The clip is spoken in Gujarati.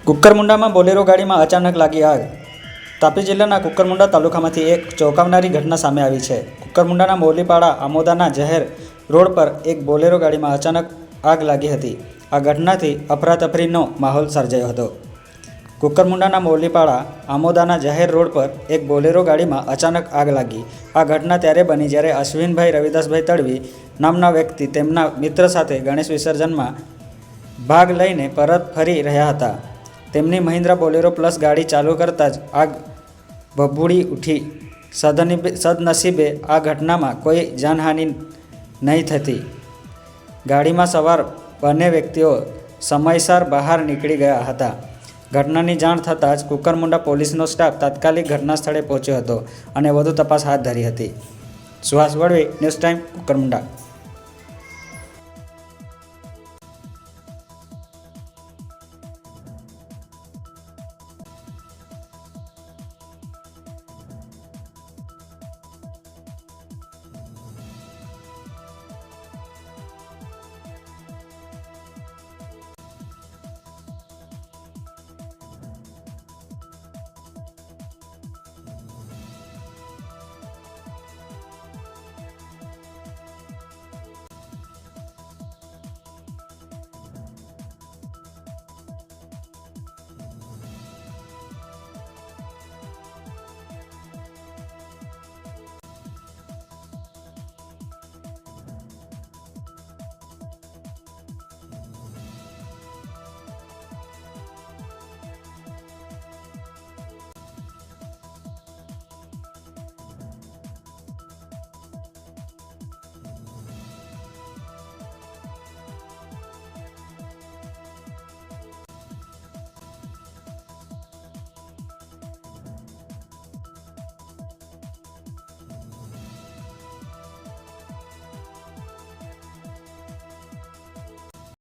કુકરમુંડામાં બોલેરો ગાડીમાં અચાનક લાગી આગ. તાપી જિલ્લાના કુકરમુંડા તાલુકામાંથી એક ચોંકાવનારી ઘટના સામે આવી છે. કુકરમુંડાના મોલીપાડા આમોદાના જાહેર રોડ પર એક બોલેરો ગાડીમાં અચાનક આગ લાગી હતી. આ ઘટનાથી અફરાતફરીનો માહોલ સર્જાયો હતો. કુકરમુંડાના મોલીપાડા આમોદાના જાહેર રોડ પર એક બોલેરો ગાડીમાં અચાનક આગ લાગી. આ ઘટના ત્યારે બની જ્યારે અશ્વિનભાઈ રવિદાસભાઈ તડવી નામના વ્યક્તિ તેમના મિત્ર સાથે ગણેશ વિસર્જનમાં ભાગ લઈને પરત ફરી રહ્યા હતા. તેમની મહિન્દ્રા બોલેરો પ્લસ ગાડી ચાલુ કરતાં જ આગ ભભૂડી ઉઠી. સદનસીબે આ ઘટનામાં કોઈ જાનહાનિ નહીં થતી. ગાડીમાં સવાર બંને વ્યક્તિઓ સમયસર બહાર નીકળી ગયા હતા. ઘટનાની જાણ થતાં જ કુકરમુંડા પોલીસનો સ્ટાફ તાત્કાલિક ઘટના સ્થળે પહોંચ્યો હતો અને વધુ તપાસ હાથ ધરી હતી. Suhas Vadvi, news time, Kukarmunda.